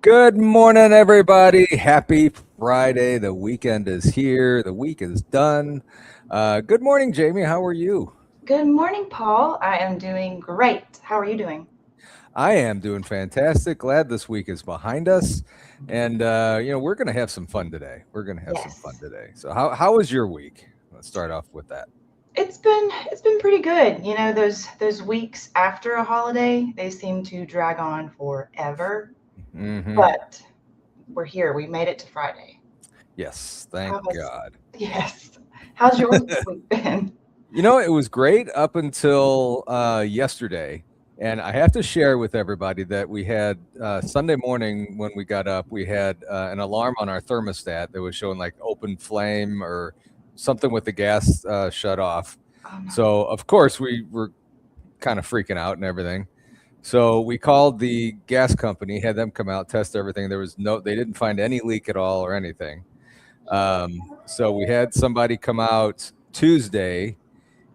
Good morning, everybody. Happy Friday. The weekend is here. The week is done. Good morning, Jamie. How are you? Good morning, Paul. I am doing great. How are you doing? I am doing fantastic. Glad this week is behind us. And, we're going to have some fun today. So how was your week? Let's start off with that. It's been pretty good. You know, those weeks after a holiday, they seem to drag on forever. Mm-hmm. But we're here. We made it to Friday. Yes, thank God. Yes. How's your week been? You know, it was great up until yesterday. And I have to share with everybody that we had Sunday morning when we got up, we had an alarm on our thermostat that was showing like open flame or something with the gas shut off. Oh, no. So, of course, we were kind of freaking out and everything. So we called the gas company, had them come out, test everything. They didn't find any leak at all or anything. So we had somebody come out Tuesday,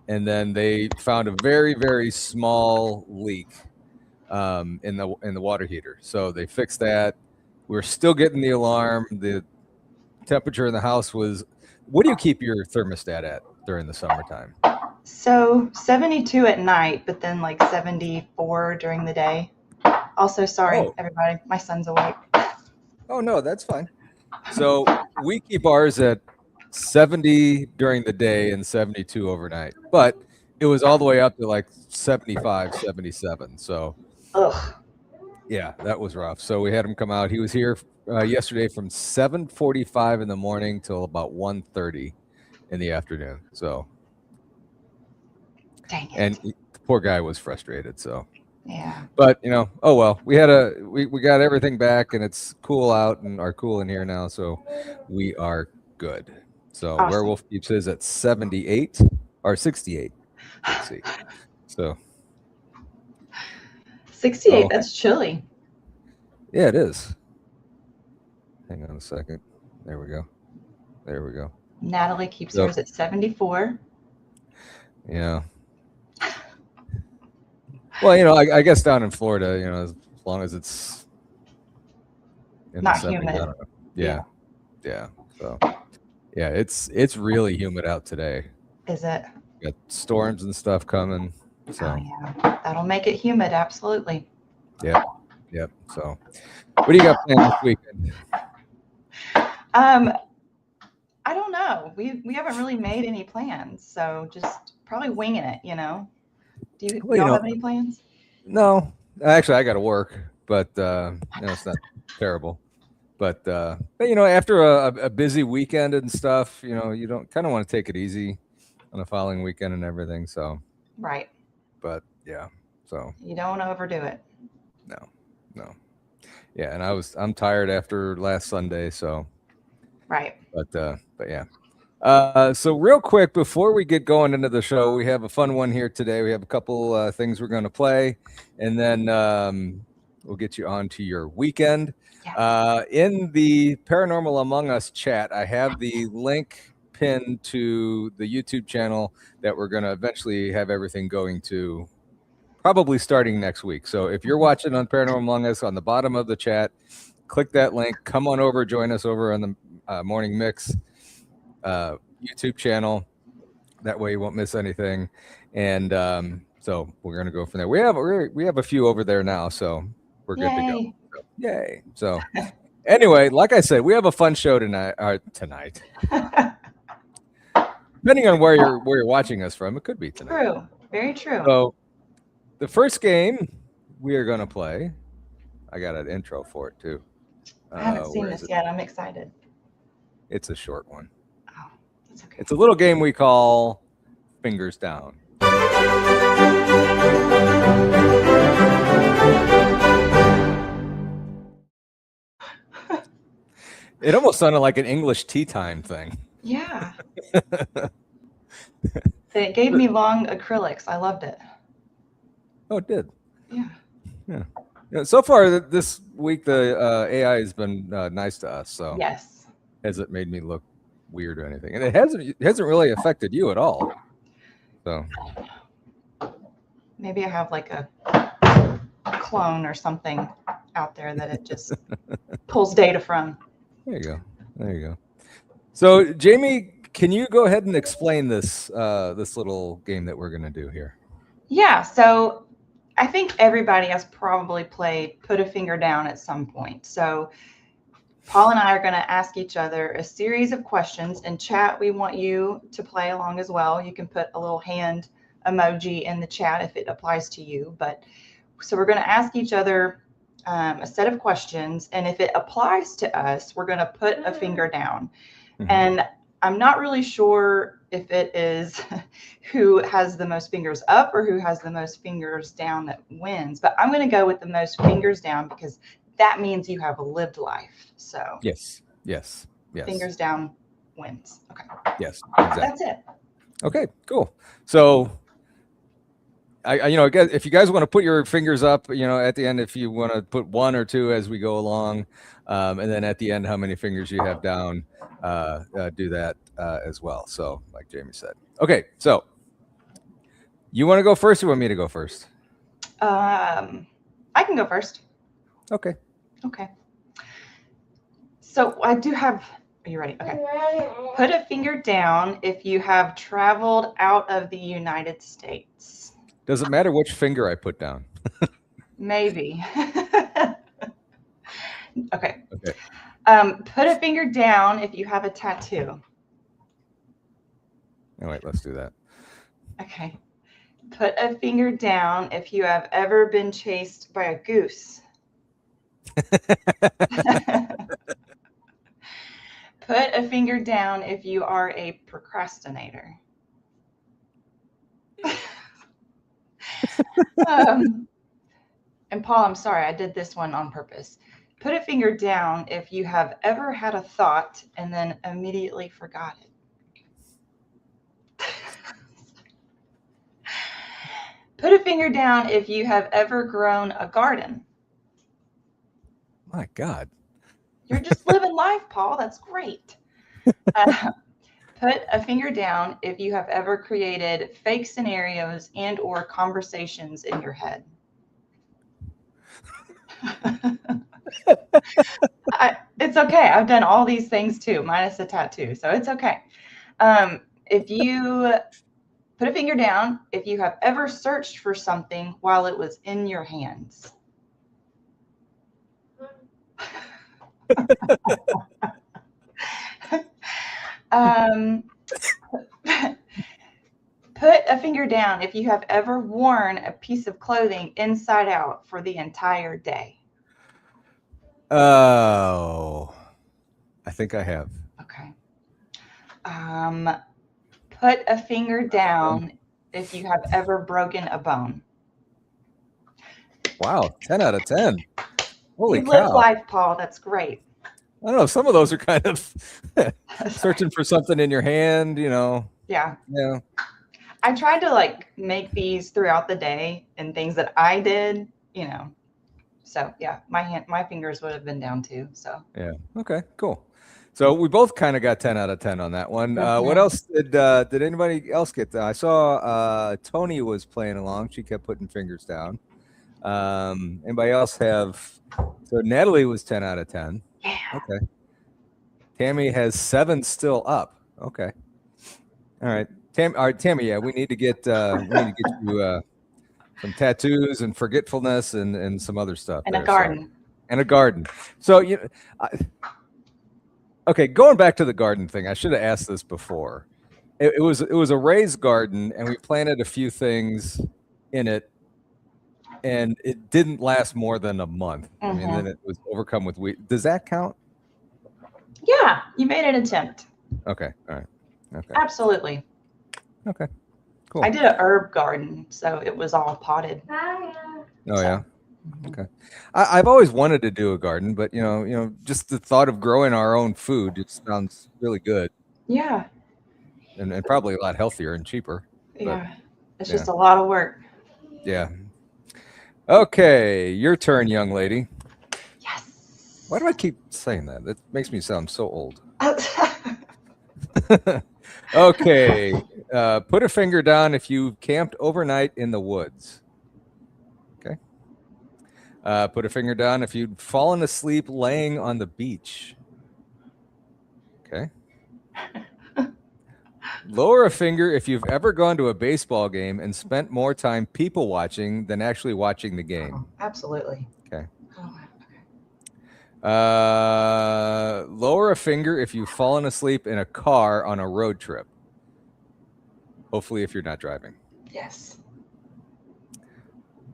and then they found a very, very small leak in the water heater. So they fixed that. We're still getting the alarm. The temperature in the house was. What do you keep your thermostat at during the summertime? So 72 at night, but then like 74 during the day. Also, sorry, everybody, my son's awake. Oh, no, that's fine. So we keep ours at 70 during the day and 72 overnight, but it was all the way up to like 75, 77. So, Ugh. Yeah, that was rough. So we had him come out. He was here yesterday from 7:45 in the morning till about 1:30 in the afternoon. So, dang it. And the poor guy was frustrated. So, yeah. But oh well. We got everything back, and it's cool out and are cool in here now. So we are good. So Awesome. Werewolf keeps his at 78 or 68. Let's see. So 68. That's chilly. Yeah, it is. Hang on a second. There we go. Natalie keeps hers at 74. Yeah. Well, I guess down in Florida, as long as it's in not the 70s, humid. I don't know. Yeah. So, yeah, it's really humid out today. Is it? Got storms and stuff coming. So. Oh, yeah. That'll make it humid. Absolutely. Yep. So, what do you got planned this weekend? I don't know. We haven't really made any plans, so just probably winging it. Do y'all have any plans? No, actually, I got to work, but it's not terrible. But after a busy weekend and stuff, you don't kind of want to take it easy on the following weekend and everything. So right. But yeah, so you don't want to overdo it. No. Yeah, and I'm tired after last Sunday, so right. But yeah. So real quick, before we get going into the show, we have a fun one here today. We have a couple things we're going to play, and then we'll get you on to your weekend. Yeah. In the Paranormal Among Us chat, I have the link pinned to the YouTube channel that we're going to eventually have everything going to, probably starting next week. So if you're watching on Paranormal Among Us, on the bottom of the chat, click that link. Come on over, join us over on the Morning Mix YouTube channel. That way you won't miss anything. And so we're gonna go from there. We have a few over there now, so we're good to go. So, yay! So anyway, like I said, we have a fun show tonight. Depending on where you're watching us from, it could be tonight. True. Very true. So the first game we are gonna play. I got an intro for it too. I haven't seen this yet. I'm excited. It's a short one. Oh, that's okay. It's a little game we call Fingers Down. It almost sounded like an English tea time thing. Yeah. It gave me long acrylics. I loved it. Oh, it did. Yeah. So far this week, the AI has been nice to us. So yes. Hasn't made me look weird or anything, and it hasn't really affected you at all. So maybe I have like a clone or something out there that it just pulls data from. There you go. So Jamie, can you go ahead and explain this little game that we're going to do here? Yeah. So I think everybody has probably played Put a Finger Down at some point. So Paul and I are going to ask each other a series of questions. In chat, we want you to play along as well. You can put a little hand emoji in the chat if it applies to you. So we're going to ask each other a set of questions. And if it applies to us, we're going to put a finger down. Mm-hmm. And I'm not really sure if it is who has the most fingers up or who has the most fingers down that wins. But I'm going to go with the most fingers down because that means you have a lived life. So yes. Fingers down wins. Okay. Yes, exactly. That's it. Okay, cool. So I guess if you guys want to put your fingers up, at the end, if you want to put one or two as we go along, and then at the end, how many fingers you have down, do that as well. So like Jamie said. Okay, so you want to go first or you want me to go first? I can go first. Okay. So I do have, are you ready? Okay. Put a finger down if you have traveled out of the United States. Does it matter which finger I put down? Maybe. Okay. Put a finger down if you have a tattoo. Oh, wait, let's do that. Okay. Put a finger down if you have ever been chased by a goose. Put a finger down if you are a procrastinator. And Paul, I'm sorry, I did this one on purpose. Put a finger down if you have ever had a thought and then immediately forgot it. Put a finger down if you have ever grown a garden. My God. You're just living life, Paul. That's great. Put a finger down if you have ever created fake scenarios and or conversations in your head. It's okay. I've done all these things too, minus a tattoo. So it's okay. If you put a finger down, if you have ever searched for something while it was in your hands. Put a finger down if you have ever worn a piece of clothing inside out for the entire day. Oh, I think I have. Okay. Put a finger down if you have ever broken a bone. Wow, 10 out of 10. Holy You've cow. lived life, Paul. That's great. I don't know. Some of those are kind of searching for something in your hand, Yeah. Yeah. I tried to make these throughout the day and things that I did, So yeah, my fingers would have been down too. So yeah. Okay, cool. So we both kind of got 10 out of 10 on that one. What else did anybody else get? I saw Tony was playing along. She kept putting fingers down. Anybody else have? So Natalie was 10 out of 10. Yeah. Okay. Tammy has 7 still up. Okay. All right. All right, Tammy. Yeah, we need to get you some tattoos and forgetfulness and some other stuff. And a there, garden. And a garden. So okay, going back to the garden thing, I should have asked this before. It was a raised garden, and we planted a few things in it, and it didn't last more than a month. I mean, then it was overcome with weed. Does that count? Yeah, you made an attempt. Okay, all right. Okay. Absolutely. Okay. Cool. I did an herb garden, so it was all potted. Oh yeah. Okay. I've always wanted to do a garden, but you know, just the thought of growing our own food, it sounds really good. Yeah. And probably a lot healthier and cheaper. Yeah. It's just a lot of work. Yeah. Okay, your turn, young lady. Yes. Why do I keep saying that? That makes me sound so old. Okay. Put a finger down if you camped overnight in the woods. Okay. Put a finger down if you'd fallen asleep laying on the beach. Okay. Lower a finger if you've ever gone to a baseball game and spent more time people watching than actually watching the game. Oh, absolutely. Okay. Oh, Lower a finger if you've fallen asleep in a car on a road trip. Hopefully, if you're not driving. yes.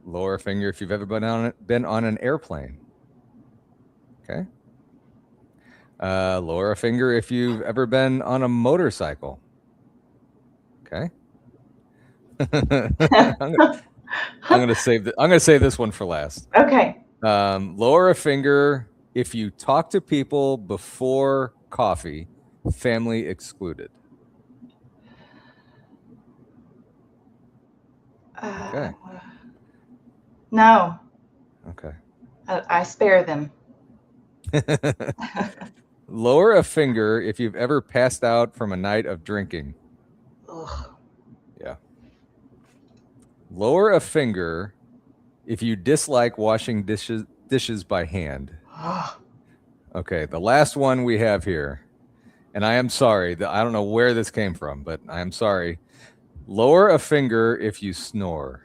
Lower a finger if you've ever been on an airplane. Okay. Lower a finger if you've ever been on a motorcycle. Okay. I'm gonna save this one for last. Okay. Lower a finger if you talk to people before coffee, family excluded. Okay. No. Okay. I spare them. Lower a finger if you've ever passed out from a night of drinking. Ugh. Yeah. Lower a finger if you dislike washing dishes by hand. Okay, the last one we have here, and I am sorry that I don't know where this came from, but I am sorry. Lower a finger if you snore.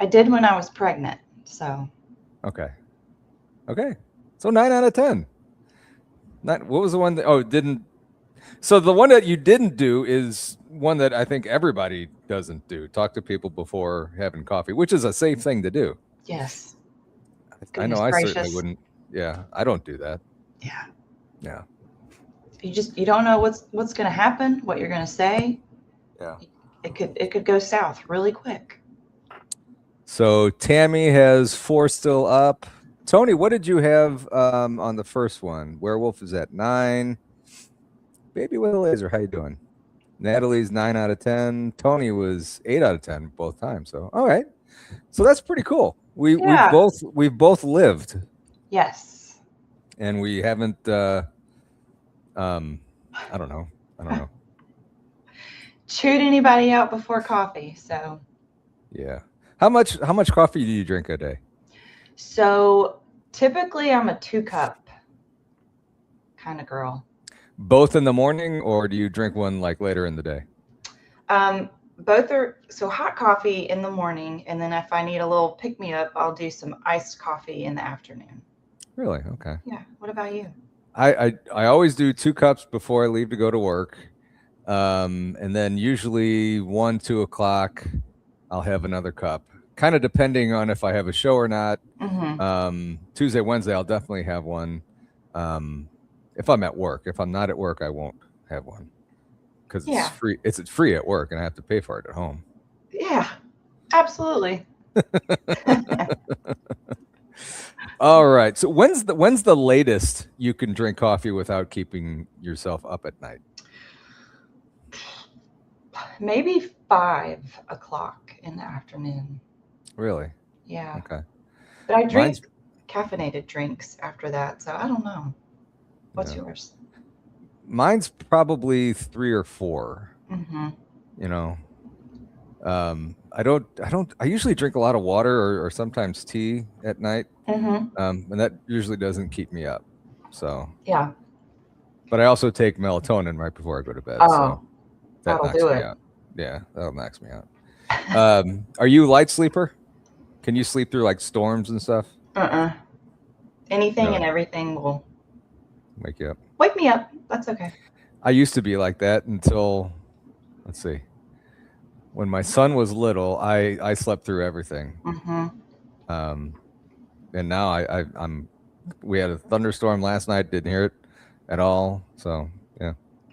I did when I was pregnant, so. Okay. So 9 out of 10. What was the one that didn't? So the one that you didn't do is one that I think everybody doesn't do. Talk to people before having coffee, which is a safe thing to do. Yes. I know I certainly wouldn't. Yeah, I don't do that. Yeah. Yeah. You don't know what's going to happen, what you're going to say. Yeah. It could go south really quick. So Tammy has 4 still up. Tony, what did you have on the first one? Werewolf is at 9. Baby with a laser, how you doing? Natalie's 9 out of 10. Tony was 8 out of 10 both times. So all right. So that's pretty cool. We've both lived. Yes. And we haven't I don't know. Chewed anybody out before coffee, so. Yeah. How much coffee do you drink a day? So typically I'm a 2-cup kind of girl. Both in the morning, or do you drink one like later in the day? Both are, so hot coffee in the morning, and then if I need a little pick-me-up, I'll do some iced coffee in the afternoon. Really? Okay. Yeah. What about you? I always do 2 cups before I leave to go to work. And then usually 1, 2 o'clock, I'll have another cup, kind of depending on if I have a show or not. Mm-hmm. Tuesday, Wednesday, I'll definitely have one. If I'm at work. If I'm not at work, I won't have one because it's free. It's free at work, and I have to pay for it at home. Yeah, absolutely. All right. So when's the latest you can drink coffee without keeping yourself up at night? Maybe 5 o'clock in the afternoon. Really? Yeah. Okay. But I drink caffeinated drinks after that, so I don't know. What's yours? Mine's probably 3 or 4. Mm-hmm. You know, I usually drink a lot of water or sometimes tea at night. Mm-hmm. And that usually doesn't keep me up. So, Yeah. but I also take melatonin right before I go to bed. Oh, So that that'll knocks do me it. out. Yeah, that'll knocks me out. Are you a light sleeper? Can you sleep through like storms and stuff? Anything No. and everything will Wake you up. wake me up. That's okay. I used to be like that until, let's see, when my son was little, I slept through everything. Mm-hmm. And now we had a thunderstorm last night, didn't hear it at all. So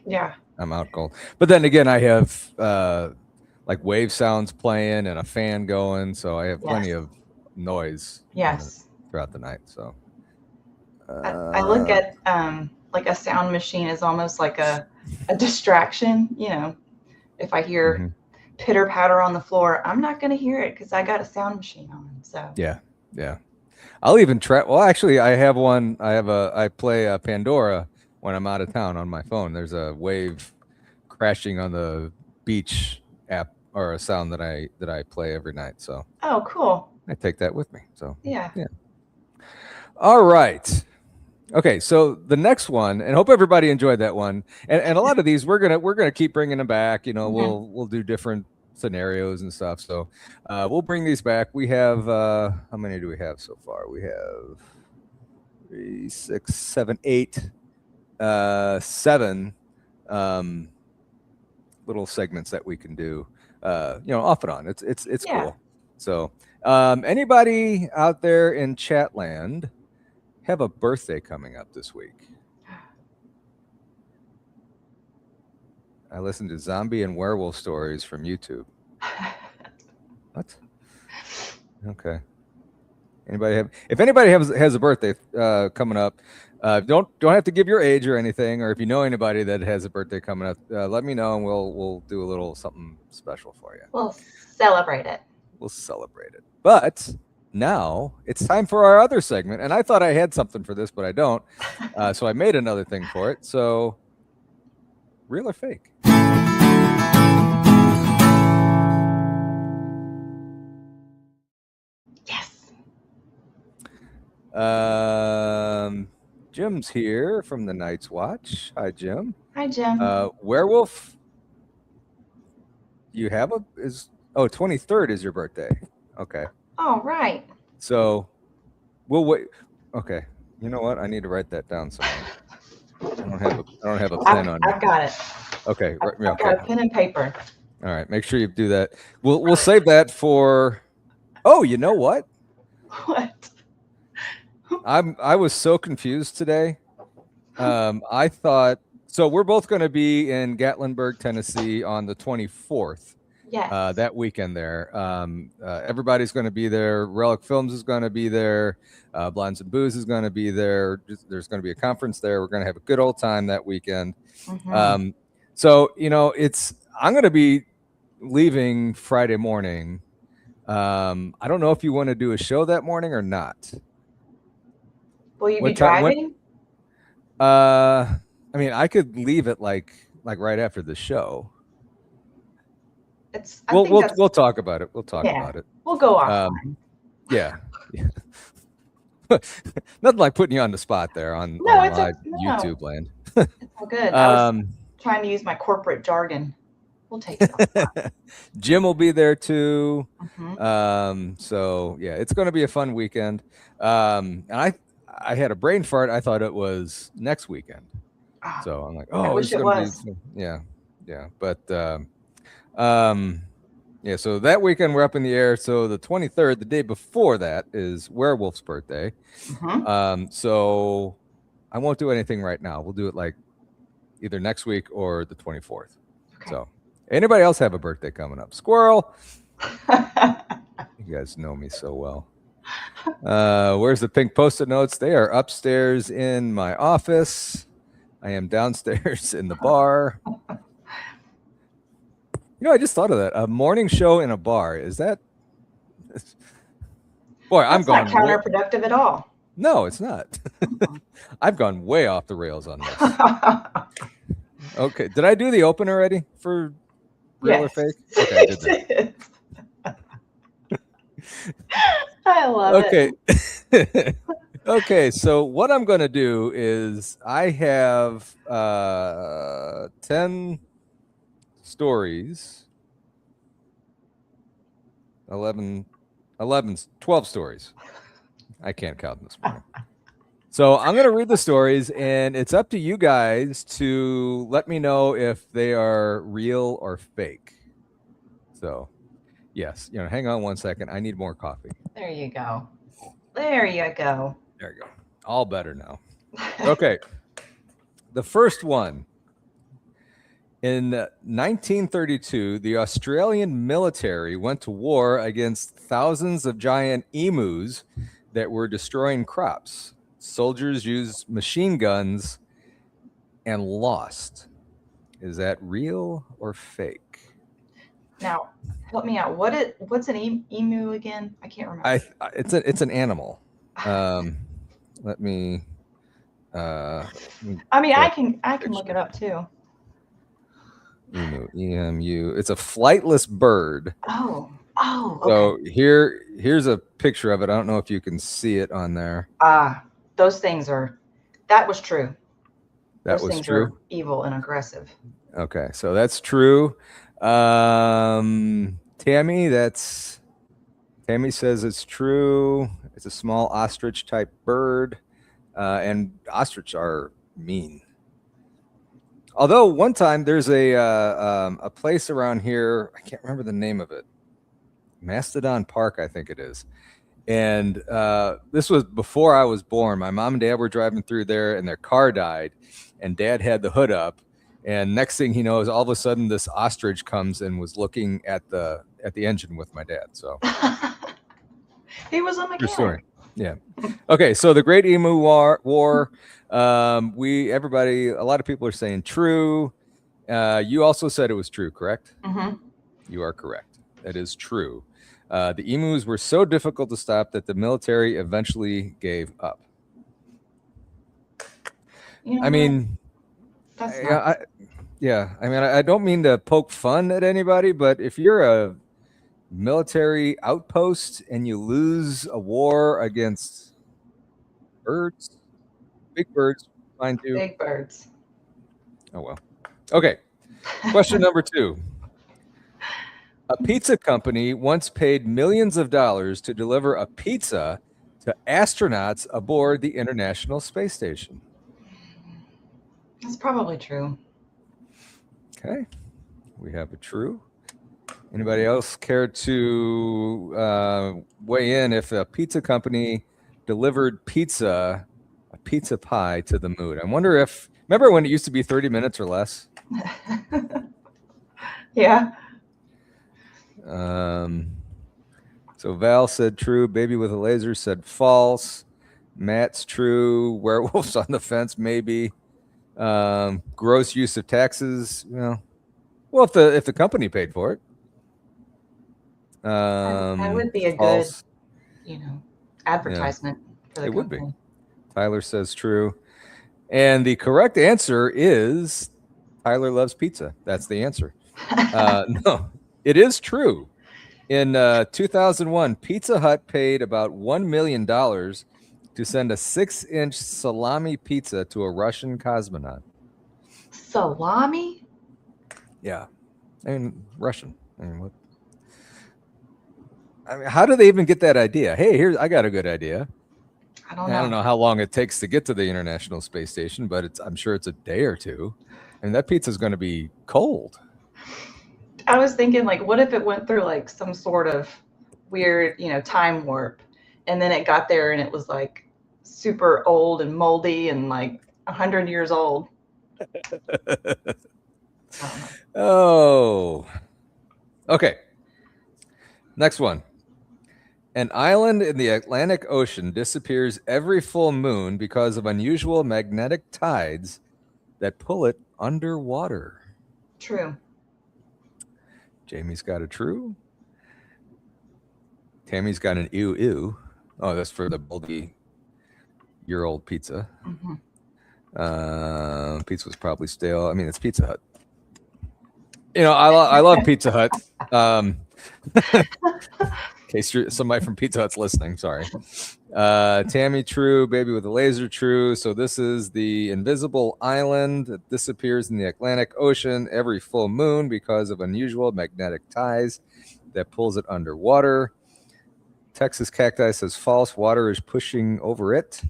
Yeah. I'm out cold. But then again, I have like wave sounds playing and a fan going, so I have plenty of noise Yes. throughout the night. So I look at like a sound machine as almost like a distraction. You know, if I hear pitter patter on the floor, I'm not going to hear it because I got a sound machine on. So yeah. I'll even try. Well, actually, I have one. I play Pandora when I'm out of town on my phone. There's a wave crashing on the beach app or a sound that I play every night. So oh, cool. I take that with me. So Yeah. All right. Okay, so the next one, and hope everybody enjoyed that one. And a lot of these we're gonna keep bringing them back. You know, we'll do different scenarios and stuff. So we'll bring these back. We have how many do we have so far? We have 3, 6, 7, 8, 7 little segments that we can do. Off and on. It's cool. So anybody out there in Chatland have a birthday coming up this week? I listened to zombie and werewolf stories from YouTube. What? Okay. If anybody has a birthday coming up, don't have to give your age or anything, or if you know anybody that has a birthday coming up, let me know and we'll do a little something special for you. We'll celebrate it. But now it's time for our other segment, and I thought I had something for this, but I don't. So I made another thing for it. So, real or fake? Yes. Jim's here from the Night's Watch. Hi, Jim. Hi, Jim. Werewolf. You have 23rd is your birthday. Okay. All right. So we'll wait. Okay. You know what? I need to write that down somewhere. I don't have a pen on me. I've got it. Okay. I've got a pen and paper. All right. Make sure you do that. We'll save that for. Oh, you know what? What? I was so confused today. I thought so. We're both going to be in Gatlinburg, Tennessee, on the 24th. Yes. That weekend there. Everybody's going to be there. Relic Films is going to be there. Blondes and Booze is going to be there. There's going to be a conference there. We're going to have a good old time that weekend. So, I'm going to be leaving Friday morning. I don't know if you want to do a show that morning or not. Will you be driving? I mean, I could leave it like right after the show. We'll talk about it. We'll talk about it. We'll go offline. Yeah. Nothing like putting you on the spot there on live YouTube land. It's all good. I was trying to use my corporate jargon. We'll take it offline. Jim will be there too. So yeah, it's going to be a fun weekend. And I had a brain fart. I thought it was next weekend. So I'm like, I wish it was. Yeah. But so that weekend we're up in the air. So the 23rd, the day before that, is Werewolf's birthday. So I won't do anything right now. We'll do it like either next week or the 24th. Okay. So anybody else have a birthday coming up? Squirrel. You guys know me so well. Where's the pink Post-it notes? They are upstairs in my office. I am downstairs in the bar. I just thought of that. A morning show in a bar. Is that? Boy, I'm going. That's not counterproductive at all. No, it's not. I've gone way off the rails on this. Okay. Did I do the open already for real or fake? Okay, I did that. I love Okay. it. Okay, so what I'm going to do is I have 10 stories, 11, 12 stories. I can't count this morning. So I'm going to read the stories, and it's up to you guys to let me know if they are real or fake. So, yes, hang on one second. I need more coffee. There you go. There you go. There you go. All better now. Okay. The first one. In 1932, the Australian military went to war against thousands of giant emus that were destroying crops. Soldiers used machine guns and lost. Is that real or fake? Now, help me out. What's an emu again? I can't remember. It's an animal. Let me. I mean, I can look it up too. Emu, EMU. It's a flightless bird. Oh, okay. So here's a picture of it. I don't know if you can see it on there. Those things that was true. That was true. Are evil and aggressive. Okay, so that's true. Tammy says it's true. It's a small ostrich type bird, and ostrich are mean. Although one time there's a place around here, I can't remember the name of it. Mastodon Park, I think it is. And this was before I was born. My mom and dad were driving through there, and their car died, and Dad had the hood up. And next thing he knows, all of a sudden, this ostrich comes and was looking at the engine with my dad. So he was a mechanic. True story. Yeah. Okay. So the Great Emu War. Everybody, a lot of people are saying true. You also said it was true, correct? Mm-hmm. You are correct. That is true. The emus were so difficult to stop that the military eventually gave up. I mean, I don't mean to poke fun at anybody, but if you're a military outpost and you lose a war against birds, big birds, mind you. Big birds. Oh, well. Okay. Question number 2. A pizza company once paid millions of dollars to deliver a pizza to astronauts aboard the International Space Station. That's probably true. Okay. We have a true. Anybody else care to weigh in if a pizza company delivered a pizza pie to the moon? I wonder remember when it used to be 30 minutes or less? Yeah. So Val said true. Baby with a laser said false. Matt's true. Werewolves on the fence, maybe. Gross use of taxes. Well, if the company paid for it. That would be a false. Good, advertisement for the company. Would be. Tyler says true. And the correct answer is Tyler loves pizza. That's the answer. No, it is true. In 2001, Pizza Hut paid about $1 million to send a 6-inch salami pizza to a Russian cosmonaut. Salami? Yeah. I mean, Russian. What? I mean, how do they even get that idea? Hey, I got a good idea. I don't know. I don't know how long it takes to get to the International Space Station, but I'm sure it's a day or two. And that pizza is going to be cold. I was thinking, what if it went through some sort of weird, time warp, and then it got there and it was super old and moldy and 100 years old. Oh. Okay. Next one. An island in the Atlantic Ocean disappears every full moon because of unusual magnetic tides that pull it underwater. True. Jamie's got a true. Tammy's got an ew. Oh, that's for the multi-year-old pizza. Mm-hmm. Pizza was probably stale. I mean, it's Pizza Hut. I love Pizza Hut. case you're somebody from Pizza Hut's listening, sorry. Tammy, true. Baby with a laser, true. So this is the invisible island that disappears in the Atlantic Ocean every full moon because of unusual magnetic ties that pulls it underwater. Texas Cacti says false. Water is pushing over it.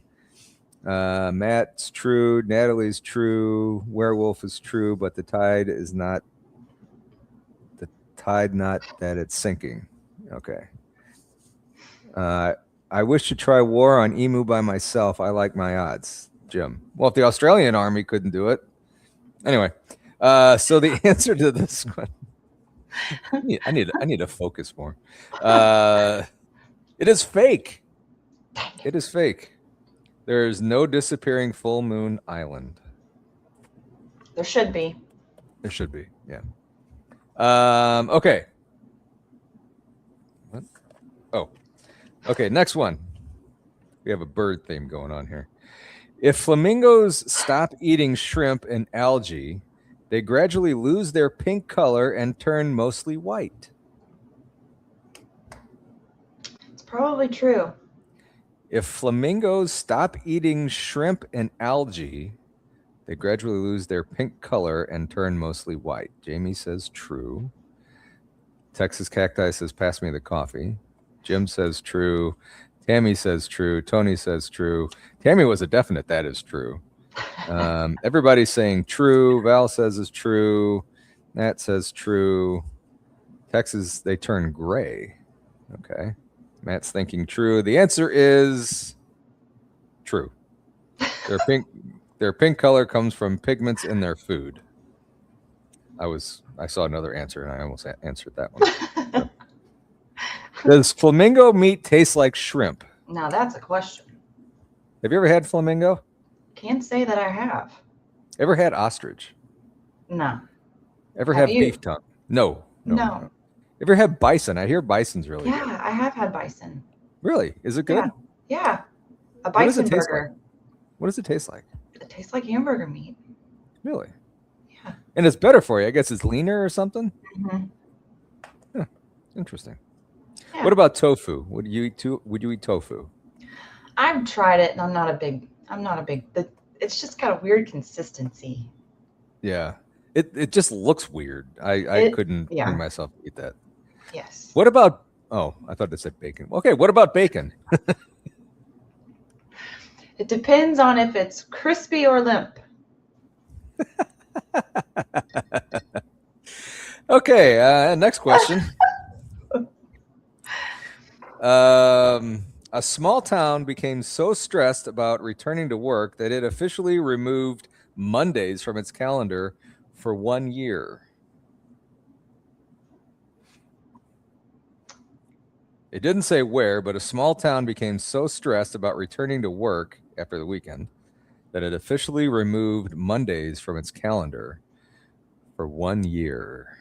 Matt's true. Natalie's true. Werewolf is true, but the tide is not. The tide, not that it's sinking. Okay. I wish to try war on emu by myself. I like my odds, Jim. Well, if the Australian army couldn't do it. Anyway, so the answer to this one, I need to focus more. It is fake. It is fake. There is no disappearing full moon island. There should be. There should be, yeah. Okay. What? Oh. Okay, next one. We have a bird theme going on here. If flamingos stop eating shrimp and algae, they gradually lose their pink color and turn mostly white. It's probably true. If flamingos stop eating shrimp and algae, they gradually lose their pink color and turn mostly white. Jamie says true. Texas Cacti says, pass me the coffee. Jim says true. Tammy says true. Tony says true. Tammy was a definite that is true. Everybody's saying true. Val says is true. Nat says true. Texas, they turn gray. Okay. Matt's thinking true. The answer is true. Their pink color comes from pigments in their food. I saw another answer and I almost answered that one. Does flamingo meat taste like shrimp? Now that's a question. Have you ever had flamingo? Can't say that I have. Ever had ostrich? No. Ever had beef tongue? No. Ever had bison? I hear bison's really good. Yeah, I have had bison. Really? Is it good? Yeah. A bison burger. Like? What does it taste like? It tastes like hamburger meat. Really? Yeah. And it's better for you. I guess it's leaner or something? Mm-hmm. Huh. Interesting. Yeah. What about tofu? Would you eat tofu? I've tried it and I'm not a big it's just got a weird consistency. Yeah. It just looks weird. I couldn't bring myself to eat that. Yes. What about I thought it said bacon. Okay, what about bacon? It depends on if it's crispy or limp. Okay, next question. A small town became so stressed about returning to work that it officially removed Mondays from its calendar for 1 year. It didn't say where, but a small town became so stressed about returning to work after the weekend that it officially removed Mondays from its calendar for 1 year.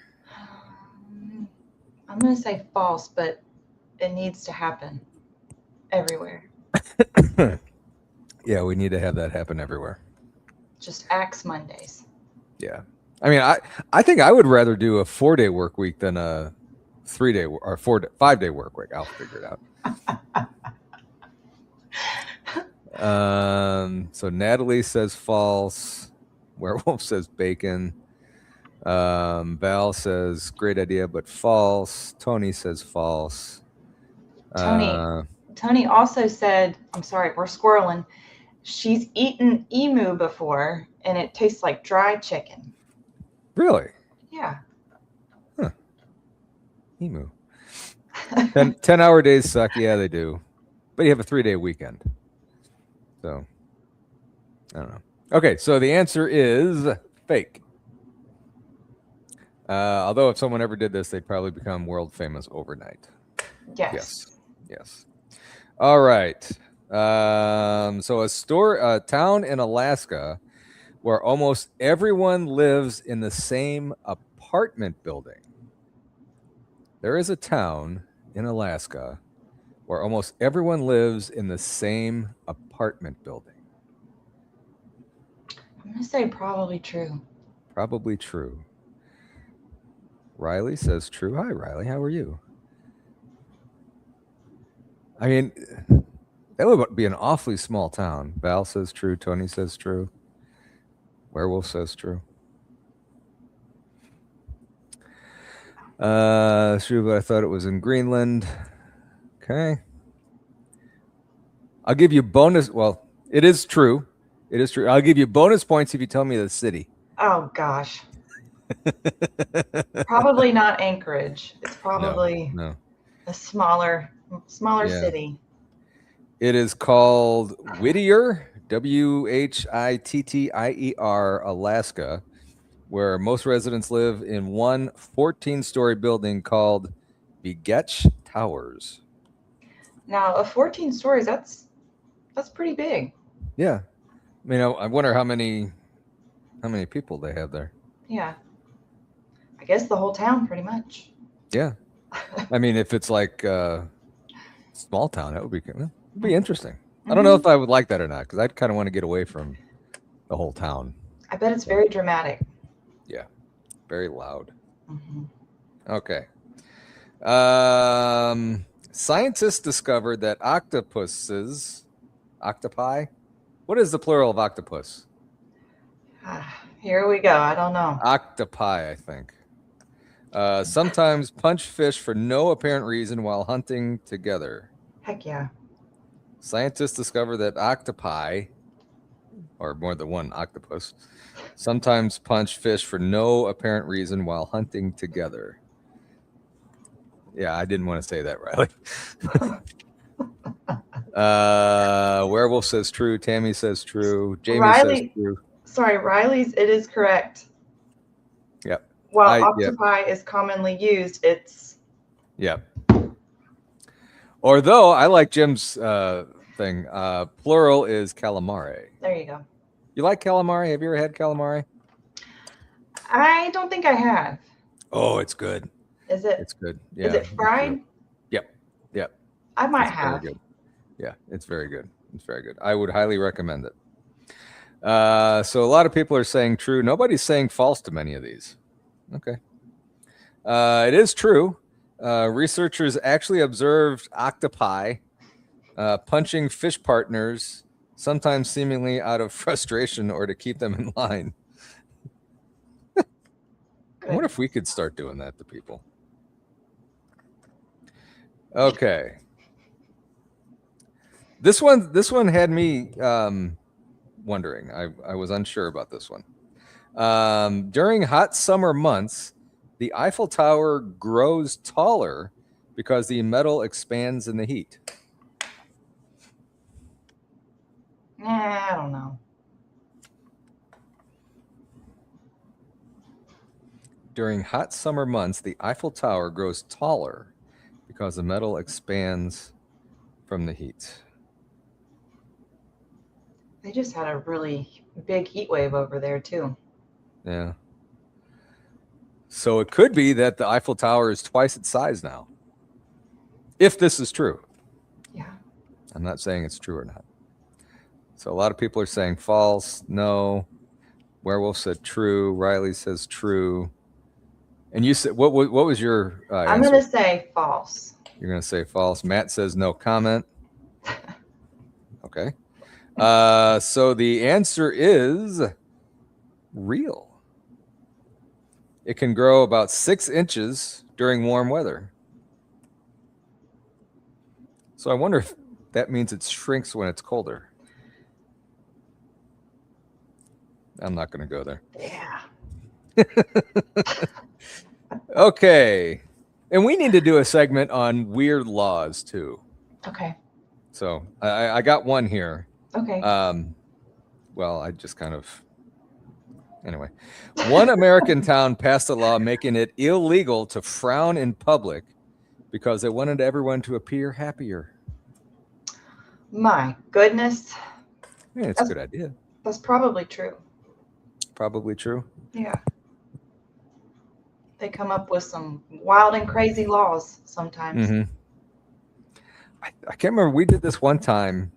I'm going to say false, but it needs to happen everywhere. Yeah, we need to have that happen everywhere. Just axe Mondays. Yeah. I mean, I think I would rather do a 4-day work week than a 3-day or 5-day work week. I'll figure it out. So Natalie says false. Werewolf says bacon. Val says great idea, but false. Tony says false. Tony also said, I'm sorry, we're squirreling. She's eaten emu before and it tastes like dry chicken. Really? Yeah. Huh. Emu. 10-hour days suck. Yeah, they do. But you have a 3-day weekend. So, I don't know. Okay, so the answer is fake. Although if someone ever did this, they'd probably become world famous overnight. Yes. All right. So a town in Alaska where almost everyone lives in the same apartment building. There is a town in Alaska where almost everyone lives in the same apartment building. I'm going to say probably true. Probably true. Riley says true. Hi, Riley. How are you? I mean, that would be an awfully small town. Val says true. Tony says true. Werewolf says true. True, but I thought it was in Greenland. Okay. I'll give you bonus. Well, it is true. It is true. I'll give you bonus points if you tell me the city. Oh gosh. Probably not Anchorage. It's probably No. a smaller Yeah. city. It is called Whittier, Whittier, Alaska, where most residents live in one 14-story building called Begetch Towers. Now, a 14 stories, that's pretty big. Yeah. I mean, I wonder how many people they have there. Yeah. I guess the whole town pretty much. Yeah. I mean, if it's like small town, that would be interesting. I don't know if I would like that or not, because I'd kind of want to get away from the whole town. I bet it's very dramatic. Yeah. Very loud. Mm-hmm. Okay. Scientists discovered that octopi. What is the plural of octopus? Here we go. I don't know. Octopi, I think. Sometimes punch fish for no apparent reason while hunting together. Heck yeah. Scientists discovered that octopi, or more than one octopus, sometimes punch fish for no apparent reason while hunting together. Yeah, I didn't want to say that, Riley. Werewolf says true. Tammy says true. Jamie says true. Sorry, Riley's, it is correct. Yep. While octopi is commonly used, it's... Yep. Although I like Jim's thing. Plural is calamari. There you go. You like calamari? Have you ever had calamari? I don't think I have. Oh, it's good. Is it? It's good. Yeah. Is it fried? Yep. I might have. Very good. Yeah, it's very good. It's very good. I would highly recommend it. So a lot of people are saying true. Nobody's saying false to many of these. Okay. It is true. Researchers actually observed octopi punching fish partners, sometimes seemingly out of frustration or to keep them in line. I wonder if we could start doing that to people. Okay. This one had me wondering. I was unsure about this one. During hot summer months, the Eiffel Tower grows taller because the metal expands in the heat. I don't know. During hot summer months, the Eiffel Tower grows taller because the metal expands from the heat. They just had a really big heat wave over there, too. Yeah. So it could be that the Eiffel Tower is twice its size now. If this is true. Yeah. I'm not saying it's true or not. So a lot of people are saying false. No. Werewolf said true. Riley says true. And you said, what was your answer? I'm going to say false. You're going to say false. Matt says no comment. Okay. So the answer is real. It can grow about 6 inches during warm weather. So I wonder if that means it shrinks when it's colder. I'm not going to go there. Yeah. Okay. And we need to do a segment on weird laws too. Okay. So I got one here. Okay. Well, I just kind of... Anyway, one American town passed a law making it illegal to frown in public because they wanted everyone to appear happier. My goodness. Yeah, it's a good idea. That's probably true. Probably true. Yeah. They come up with some wild and crazy laws sometimes. Mm-hmm. I can't remember. We did this one time.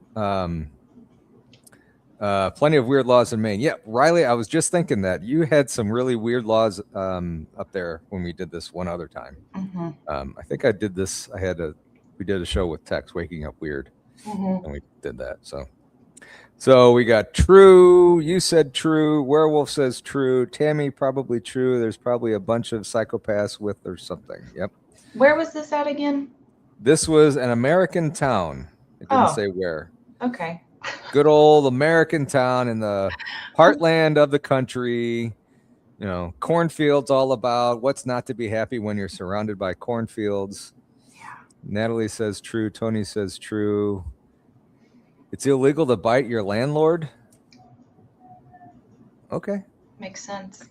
Plenty of weird laws in Maine. Yeah, Riley, I was just thinking that you had some really weird laws up there when we did this one other time. Mm-hmm. I think I did this. I had We did a show with Tex, Waking Up Weird, Mhm. and we did that. So we got true. You said true. Werewolf says true. Tammy probably true. There's probably a bunch of psychopaths with or something. Yep. Where was this at again? This was an American town. It didn't Oh. say where. Okay. Good old American town in the heartland of the country. You know, cornfields all about. What's not to be happy when you're surrounded by cornfields? Yeah. Natalie says true. Tony says true. It's illegal to bite your landlord. Okay. Makes sense.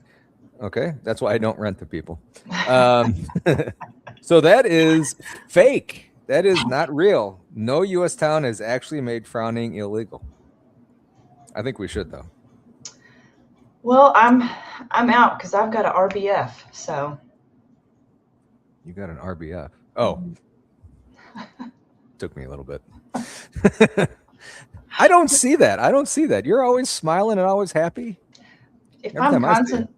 Okay. That's why I don't rent to people. So that is fake. That is not real. No U.S. town has actually made frowning illegal. I think we should, though. Well, I'm out because I've got an RBF. So. You got an RBF. Oh. Took me a little bit. I don't see that. I don't see that. You're always smiling and always happy. If Every time I see it.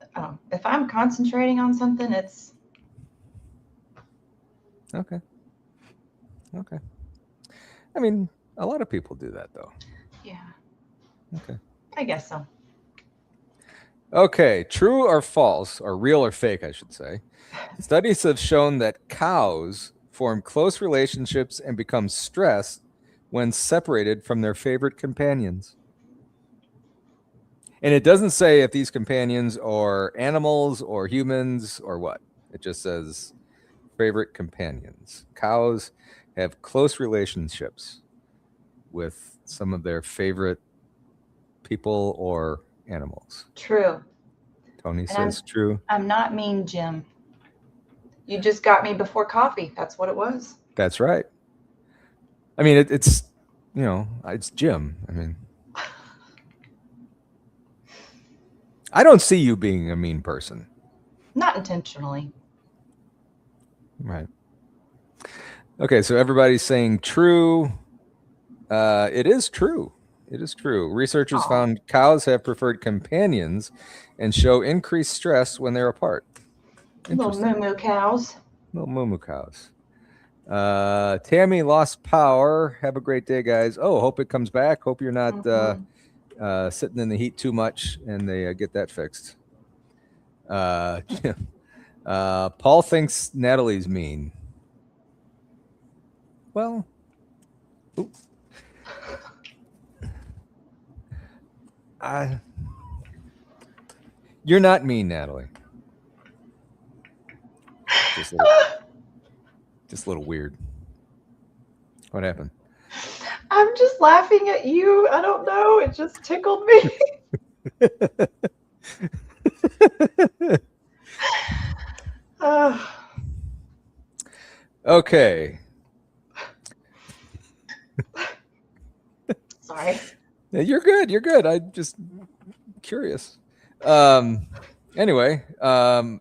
if I'm concentrating on something, it's Okay. Okay. I mean, a lot of people do that, though. yeah. Okay. I guess so. Okay. True or false, or real or fake, I should say. Studies have shown that cows form close relationships and become stressed when separated from their favorite companions. And it doesn't say if these companions are animals or humans or what. It just says favorite companions. Cows have close relationships with some of their favorite people or animals. True. Tony says true. I'm not mean, Jim. You just got me before coffee. That's what it was. That's right. I mean, it's, you know, it's Jim. I mean, I don't see you being a mean person. Not intentionally. Right. Okay, so everybody's saying true. It is true. It is true. Researchers found cows have preferred companions and show increased stress when they're apart. Little moo cows. Little moo cows. Tammy lost power. Have a great day, guys. Oh, hope it comes back. Hope you're not sitting in the heat too much and they get that fixed. Paul thinks Natalie's mean. Well, you're not mean, Natalie. Just a little weird. What happened? I'm just laughing at you. I don't know. It just tickled me. Okay. Sorry. You're good. You're good. I'm just curious. Anyway, a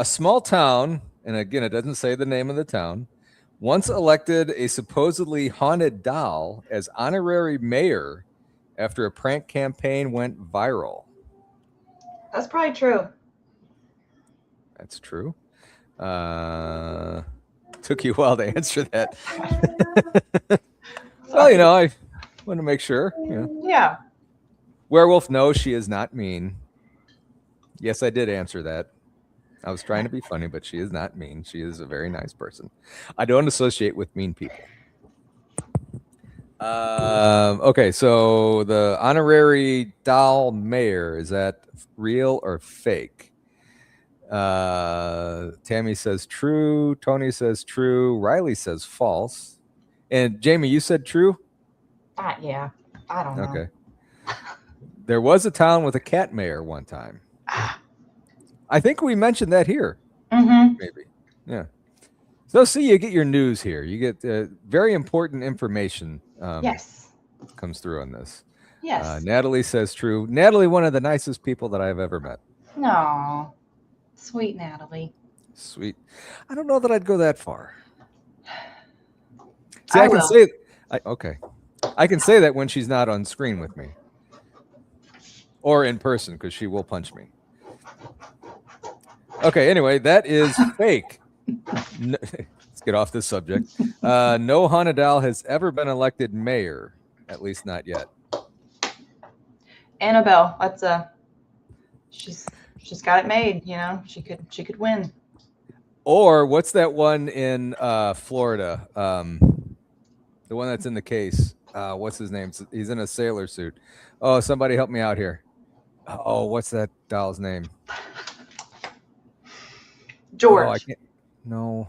small town, and again, it doesn't say the name of the town, once elected a supposedly haunted doll as honorary mayor after a prank campaign went viral. That's probably true. That's true. Took you a while to answer that. Well, you know, I want to make sure. You know. Yeah. Werewolf, no, she is not mean. Yes, I did answer that. I was trying to be funny, but she is not mean. She is a very nice person. I don't associate with mean people. Okay, so the honorary doll mayor, is that real or fake? Tammy says true. Tony says true. Riley says false. And Jamie, you said true? Yeah. I don't know. Okay. There was a town with a cat mayor one time. I think we mentioned that here. Mm-hmm. Maybe. Yeah. So see, you get your news here. You get very important information. Yes. Comes through on this. Yes. Natalie says true. Natalie, one of the nicest people that I've ever met. No. Sweet Natalie. Sweet. I don't know that I'd go that far. See, I can say, okay. I can say that when she's not on screen with me. Or in person, because she will punch me. Okay, anyway, that is fake. get off this subject. No Hanadal has ever been elected mayor, at least not yet. Annabelle, she's got it made. You know, she could win. Or what's that one in Florida? The one that's in the case. What's his name? He's in a sailor suit. Oh, somebody help me out here. Oh, what's that doll's name? George. Oh, I can't. No.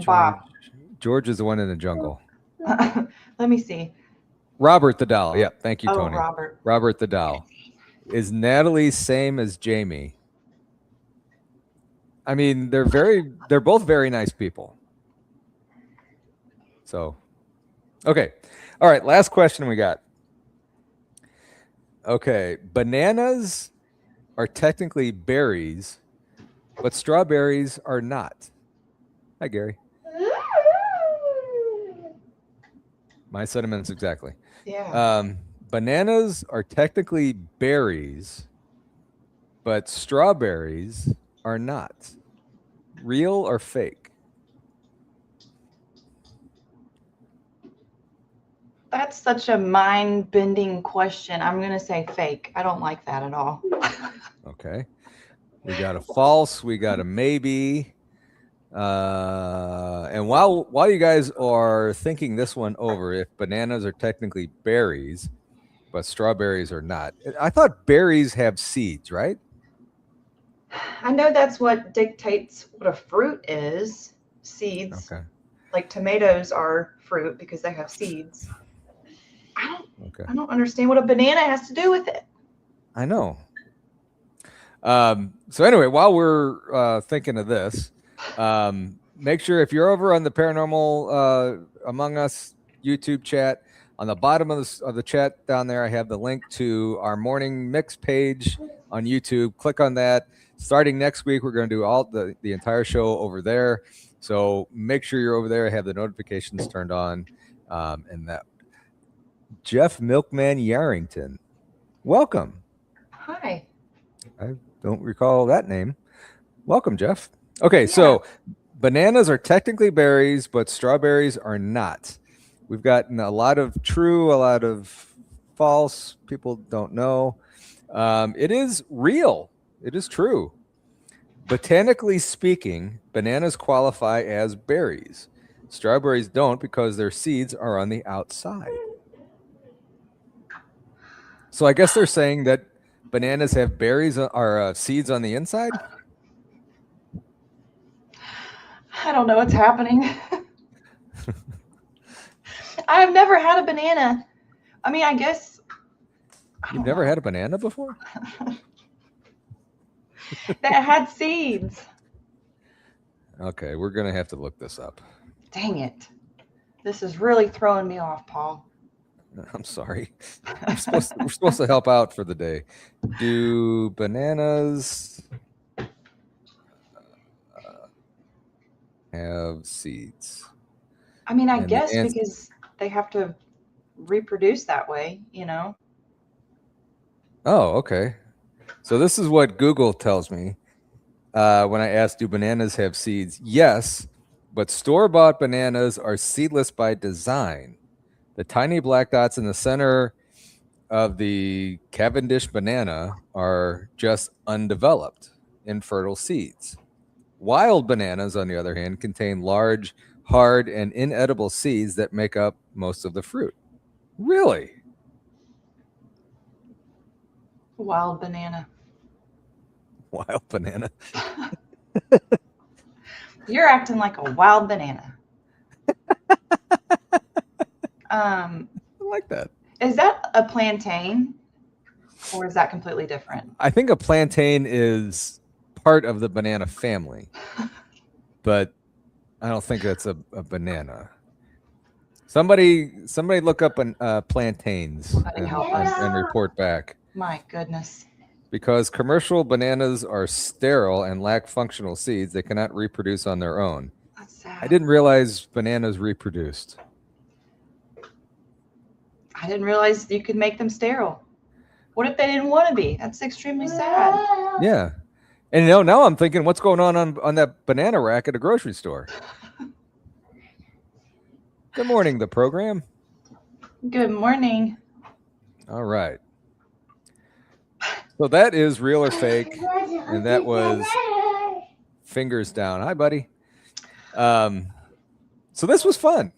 Bob. George is the one in the jungle. Let me see. Robert the doll. Yeah, thank you, Tony. Robert. Robert the doll. Is Natalie same as Jamie? I mean, they're both very nice people. So, okay. All right, last question we got. Okay, bananas are technically berries, but strawberries are not. Hi, Gary. My sentiments exactly. Yeah. Bananas are technically berries, but strawberries are not. Real or fake? That's such a mind-bending question. I'm going to say fake. I don't like that at all. Okay. We got a false. We got a maybe. And while you guys are thinking this one over, if bananas are technically berries, but strawberries are not. I thought berries have seeds, right? I know that's what dictates what a fruit is. Seeds. Okay. Like tomatoes are fruit because they have seeds. I don't understand what a banana has to do with it. I know. So anyway, while we're thinking of this, make sure if you're over on the Paranormal Among Us YouTube chat, on the bottom of the chat down there, I have the link to our morning mix page on YouTube. Click on that. Starting next week, we're going to do all the entire show over there. So make sure you're over there. Have the notifications turned on, and that. Jeff Milkman Yarrington, welcome. Hi. I don't recall that name. Welcome, Jeff. Okay, so bananas are technically berries, but strawberries are not. We've gotten a lot of true, a lot of false. People don't know. It is real. It is true. Botanically speaking, bananas qualify as berries. Strawberries don't because their seeds are on the outside. So I guess they're saying that bananas have berries or seeds on the inside? I don't know what's happening. I've never had a banana. I mean, I guess. You've never had a banana before? That had seeds. Okay, we're going to have to look this up. Dang it. This is really throwing me off, Paul. I'm sorry. We're supposed to help out for the day. Do bananas have seeds? I mean, I guess because they have to reproduce that way, you know? Oh, okay. So this is what Google tells me when I ask, do bananas have seeds? Yes, but store-bought bananas are seedless by design. The tiny black dots in the center of the Cavendish banana are just undeveloped, infertile seeds. Wild bananas, on the other hand, contain large, hard, and inedible seeds that make up most of the fruit. Really? Wild banana. Wild banana. You're acting like a wild banana. I like that. Is that a plantain or is that completely different? I think a plantain is part of the banana family, but I don't think that's a banana. Somebody look up plantains and report back. My goodness. Because commercial bananas are sterile and lack functional seeds, they cannot reproduce on their own. That's sad. I didn't realize bananas reproduced. I didn't realize you could make them sterile. What if they didn't want to be? That's extremely sad. Yeah. And now I'm thinking, what's going on that banana rack at a grocery store? Good morning, the program. Good morning. All right. So that is real or fake, and that was fingers down. Hi, buddy. So this was fun.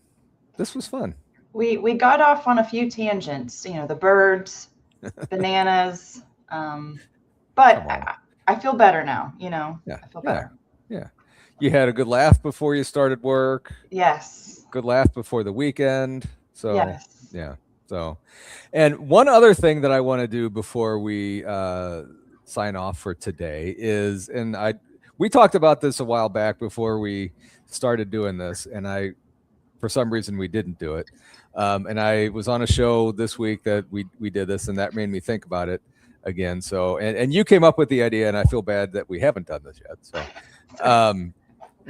We got off on a few tangents, the birds, bananas, but I feel better now, Yeah. I feel better. Yeah. You had a good laugh before you started work. Yes. Good laugh before the weekend. So yes. Yeah. So, and one other thing that I want to do before we sign off for today is, we talked about this a while back before we started doing this, and for some reason we didn't do it. And I was on a show this week that we did this, and that made me think about it again. So, and you came up with the idea, and I feel bad that we haven't done this yet. So,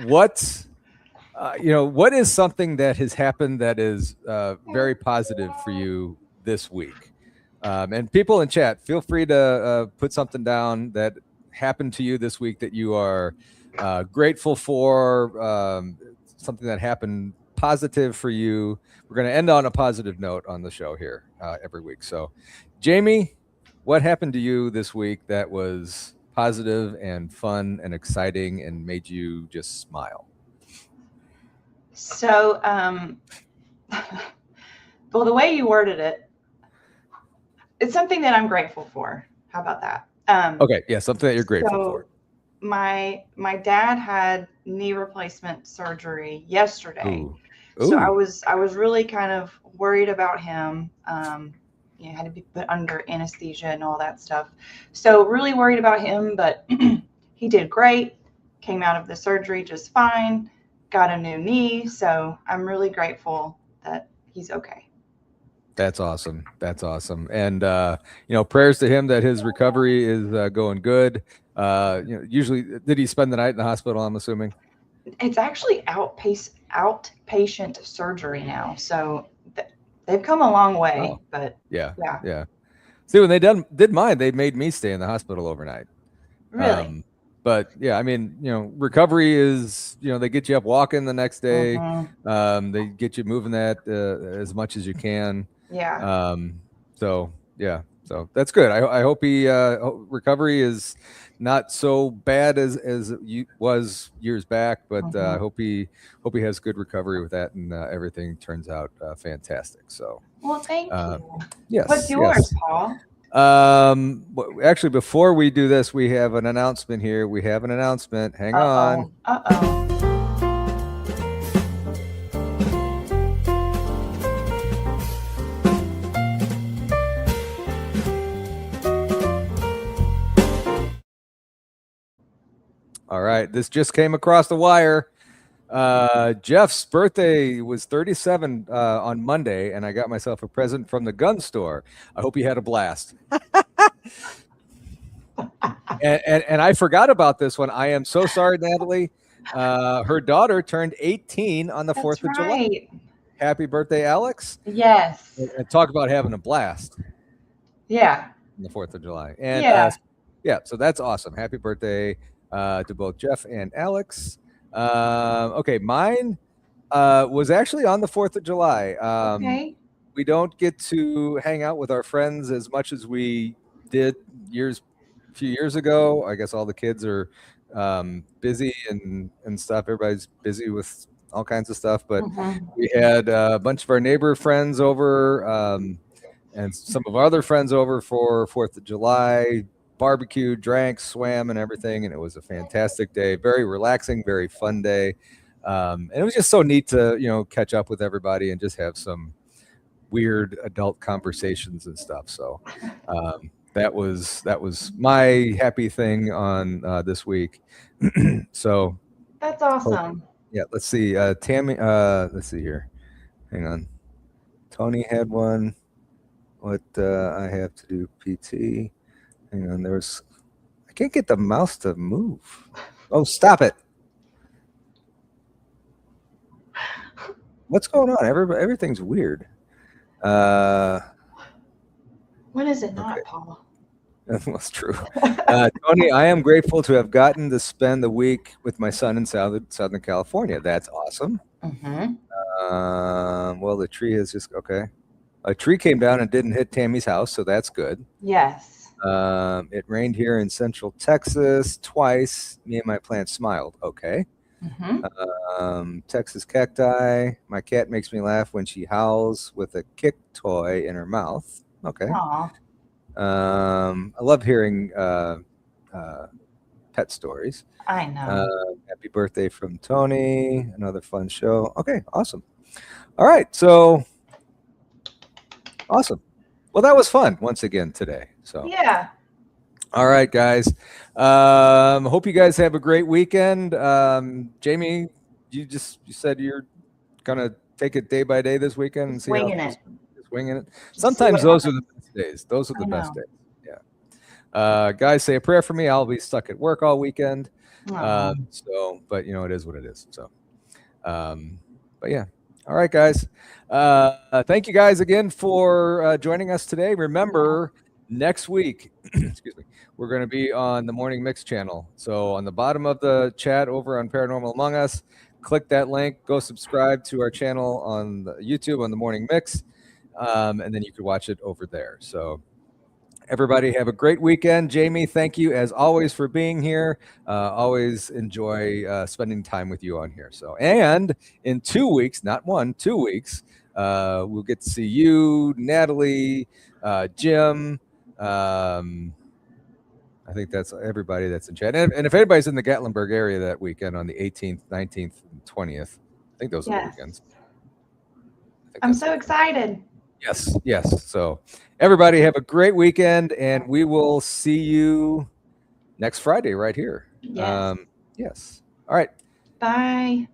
what is something that has happened that is very positive for you this week? And people in chat, feel free to put something down that happened to you this week that you are grateful for, something that happened positive for you. We're going to end on a positive note on the show here every week. So, Jamie, what happened to you this week that was positive and fun and exciting and made you just smile? So, well, the way you worded it, it's something that I'm grateful for. How about that? Okay, yeah, something that you're grateful for. My dad had knee replacement surgery yesterday. Ooh. So I was really kind of worried about him. Had to be put under anesthesia and all that stuff. So really worried about him, but he did great. Came out of the surgery just fine. Got a new knee. So I'm really grateful that he's okay. That's awesome. And, prayers to him that his recovery is going good. Usually, did he spend the night in the hospital, I'm assuming? It's actually outpatient surgery now. So they've come a long way, but yeah. See, when they did mine, they made me stay in the hospital overnight. Really? But yeah, I mean, recovery is, they get you up walking the next day. Mm-hmm. They get you moving that as much as you can. Yeah. So that's good. I hope recovery is not so bad as was years back, but I hope he has good recovery with that, and everything turns out fantastic. So, well, thank you. Yes. What's yours, Paul? Actually, before we do this, we have an announcement here. Hang on. All right, this just came across the wire. Jeff's birthday was 37 on Monday, and I got myself a present from the gun store. I hope he had a blast. and I forgot about this one. I am so sorry, Natalie. Her daughter turned 18 on the 4th of July. Happy birthday, Alex. Yes. And talk about having a blast. Yeah. On the 4th of July. And so that's awesome. Happy birthday to both Jeff and Alex. Okay, mine was actually on the 4th of July. Okay. We don't get to hang out with our friends as much as we did a few years ago. I guess all the kids are busy and stuff. Everybody's busy with all kinds of stuff. But we had a bunch of our neighbor friends over and some of our other friends over for 4th of July. Barbecued, drank, swam, and everything, and it was a fantastic day. Very relaxing, very fun day, and it was just so neat to catch up with everybody and just have some weird adult conversations and stuff. So that was my happy thing on this week. So that's awesome. Yeah, let's see. Tammy, let's see here. Hang on. Tony had one. What I have to do PT. Hang on, I can't get the mouse to move. Oh, stop it. What's going on? Everything's weird. When is it not, Paul? That's true. Tony, I am grateful to have gotten to spend the week with my son in Southern California. That's awesome. Well, the tree has just okay. A tree came down and didn't hit Tammy's house, so that's good. Yes. It rained here in Central Texas twice. Me and my plant smiled. Okay. Texas cacti. My cat makes me laugh when she howls with a kick toy in her mouth. Okay. Aw. I love hearing pet stories. I know. Happy birthday from Tony. Another fun show. Okay, awesome. All right, so awesome. Well, that was fun once again today. So Yeah. all right, guys. Hope you guys have a great weekend. Jamie, you said you're gonna take it day by day this weekend and see Winging how it. just winging it. Just see Sometimes what those are the best days. Those are the I best know. days. Yeah. Guys, say a prayer for me. I'll be stuck at work all weekend. Aw. So, but it is what it is. So, but yeah. All right, guys. Thank you guys again for joining us today. Remember, next week, excuse me, we're going to be on the Morning Mix channel. So on the bottom of the chat over on Paranormal Among Us, click that link, go subscribe to our channel on the YouTube on the Morning Mix, and then you can watch it over there. So everybody have a great weekend. Jamie, thank you as always for being here. Always enjoy spending time with you on here. So, and in 2 weeks, not 1, 2 weeks, we'll get to see you, Natalie, Jim. I think that's everybody that's in chat. And if anybody's in the Gatlinburg area that weekend on the 18th, 19th, and 20th, I think those are the Yes. weekends. I'm so excited. Yes. So everybody have a great weekend, and we will see you next Friday right here. Yes. Yes. All right. Bye.